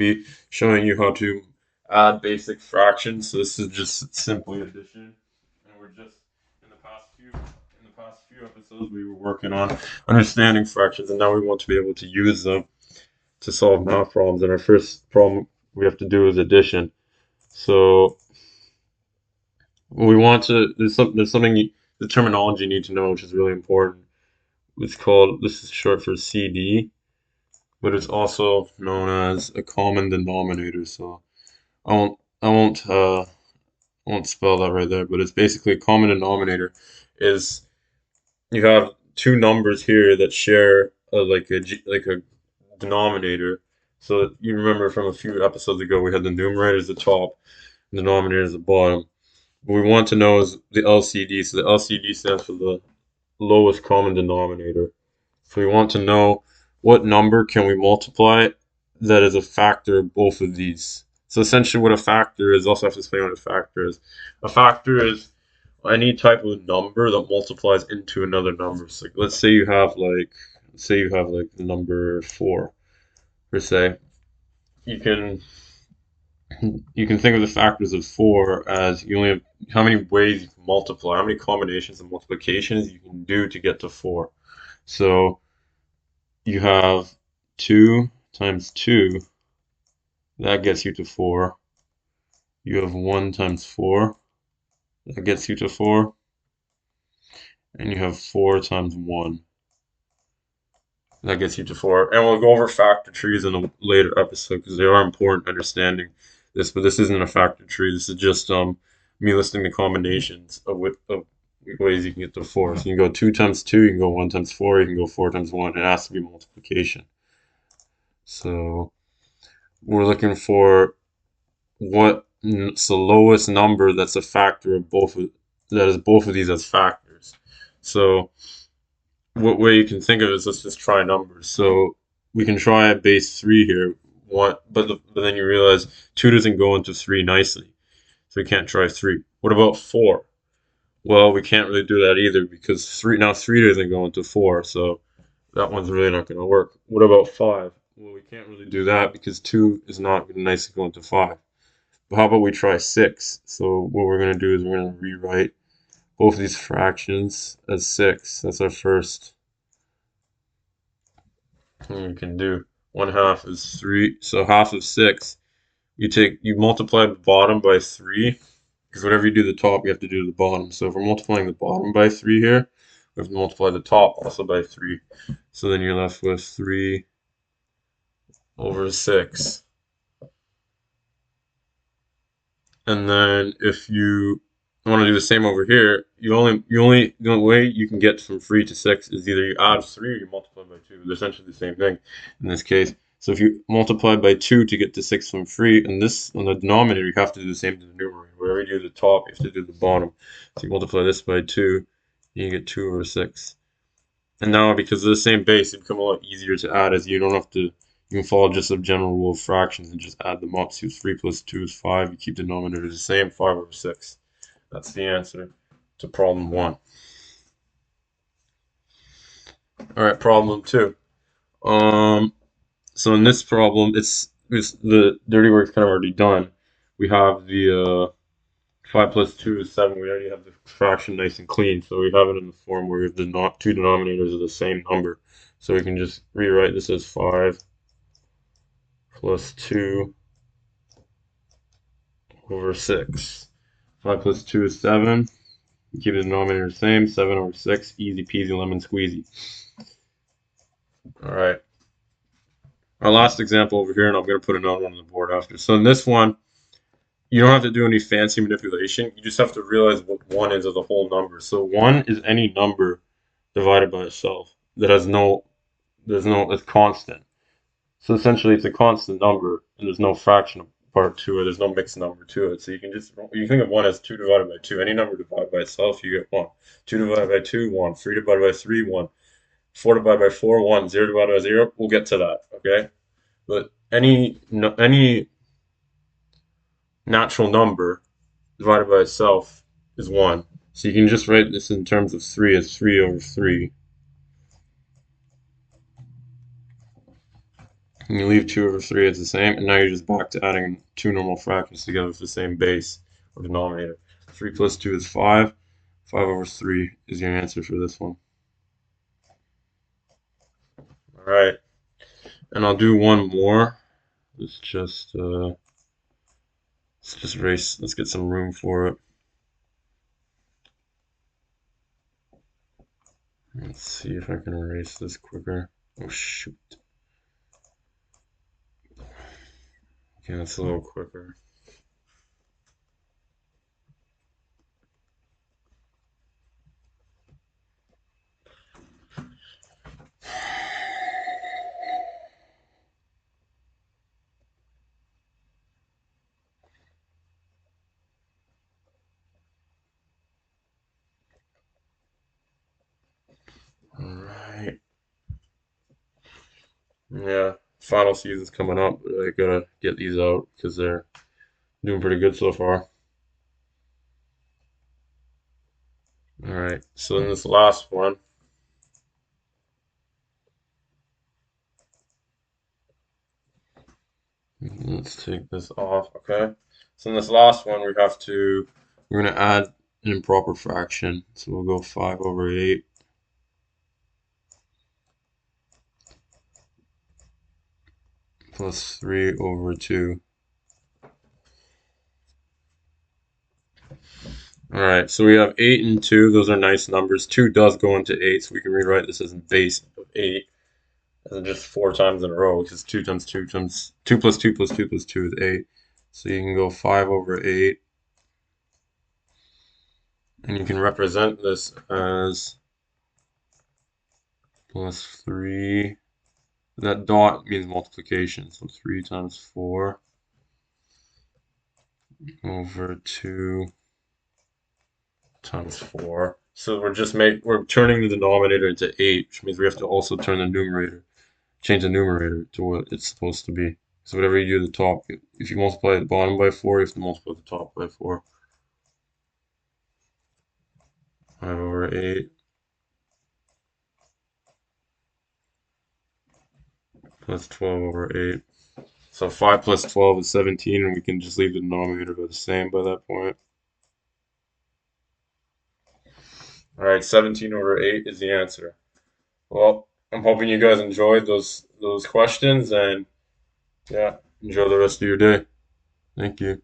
be showing you how to add basic fractions. So this is just simply addition, and we're just in the past few episodes we were working on understanding fractions, and now we want to be able to use them to solve math problems. And our first problem we have to do is addition. So we want to there's something the terminology you need to know which is really important. It's called this is short for CD, but it's also known as a common denominator. So I won't I won't uh I won't spell that right there, but it's basically a common denominator is you have two numbers here that share like a denominator. So you remember from a few episodes ago we had the numerator as the top, and the denominator as the bottom. What we want to know is the LCD. So the LCD stands for the lowest common denominator. So we want to know what number can we multiply that is a factor of both of these. So essentially what a factor is, also have to explain what a factor is. A factor is any type of number that multiplies into another number. So like, let's say you have like the number 4 per se. You can you can think of the factors of 4 as you only have how many ways you can multiply, how many combinations of multiplications you can do to get to 4. So you have 2 times 2, that gets you to 4. You have 1 times 4, that gets you to 4. And you have 4 times 1, that gets you to 4. And we'll go over factor trees in a later episode because they are important understanding this, but this isn't a factor tree. This is just me listing the combinations of ways you can get to 4. So you can go 2 times 2, you can go 1 times 4, you can go 4 times 1. It has to be multiplication. So we're looking for what's the lowest number that's a factor of that is both of these as factors. So what way you can think of it is let's just try numbers. So we can try at base 3 here. But then you realize 2 doesn't go into 3 nicely. So we can't try 3. What about 4? Well, we can't really do that either because 3 doesn't go into 4. So that one's really not going to work. What about 5? Well, we can't really do that because 2 is not going to nicely go into 5. But how about we try 6? So what we're going to do is we're going to rewrite both of these fractions as 6. That's our first thing we can do. 1/2 is 3. So half of 6, you multiply the bottom by 3 because whatever you do the top, you have to do the bottom. So if we're multiplying the bottom by 3 here, we have to multiply the top also by 3. So then you're left with 3 over 6. And then if you want to do the same over here, the only way you can get from 3 to 6 is either you add 3 or you multiply by 2. They're essentially the same thing in this case. So if you multiply by 2 to get to 6 from 3, and this on the denominator, you have to do the same to the numerator. Wherever you do the top, you have to do the bottom. So you multiply this by 2, you get 2 over 6. And now because of the same base, it become a lot easier to add as you don't have to, you can follow just a general rule of fractions and just add them up. So 3 plus 2 is 5. You keep the denominator the same, 5 over 6. That's the answer to problem 1. All right, problem 2. So in this problem, it's the dirty work's kind of already done. We have the 5 plus 2 is 7. We already have the fraction nice and clean. So we have it in the form where the two denominators are the same number. So we can just rewrite this as 5 plus 2 over 6. 5 plus 2 is 7. Keep the denominator the same. 7 over 6. Easy peasy lemon squeezy. All right. Our last example over here, and I'm going to put another one on the board after. So in this one, you don't have to do any fancy manipulation. You just have to realize what 1 is as a whole number. So 1 is any number divided by itself that it's constant. So essentially it's a constant number and there's no fraction part to it. There's no mixed number to it. So you think of 1 as 2 divided by 2. Any number divided by itself, you get 1. 2 divided by 2, 1. 3 divided by 3, 1. 4 divided by 4, 1. 0 divided by 0. We'll get to that, okay? But any natural number divided by itself is 1. So you can just write this in terms of 3 as 3 over 3. And you leave 2 over 3 as the same, and now you're just back to adding two normal fractions together with the same base or denominator. 3 plus 2 is 5. 5 over 3 is your answer for this one. All right, and I'll do one more. Let's just erase. Let's get some room for it. Let's see if I can erase this quicker. Oh shoot. Okay, that's a little quicker. All right. Yeah, final season's coming up, but I gotta get these out because they're doing pretty good so far. All right, so in this last one, let's take this off, okay? So in this last one, we're gonna add an improper fraction. So we'll go 5 over 8 plus 3 over 2. All right, so we have 8 and 2. Those are nice numbers. 2 does go into 8, so we can rewrite this as a base of 8. And just 4 times in a row, because 2 times 2 times 2 plus 2 plus 2 plus 2 is 8. So you can go 5 over 8. And you can represent this as plus 3. That dot means multiplication. So 3 times 4 over 2 times 4. So we're turning the denominator into 8, which means we have to also turn the numerator, change the numerator to what it's supposed to be. So whatever you do at the top, if you multiply the bottom by 4, you have to multiply the top by 4. 5 over 8 plus 12 over 8. So 5 plus 12 is 17, and we can just leave the denominator the same by that point. All right, 17 over 8 is the answer. Well, I'm hoping you guys enjoyed those questions, and yeah, enjoy the rest of your day. Thank you.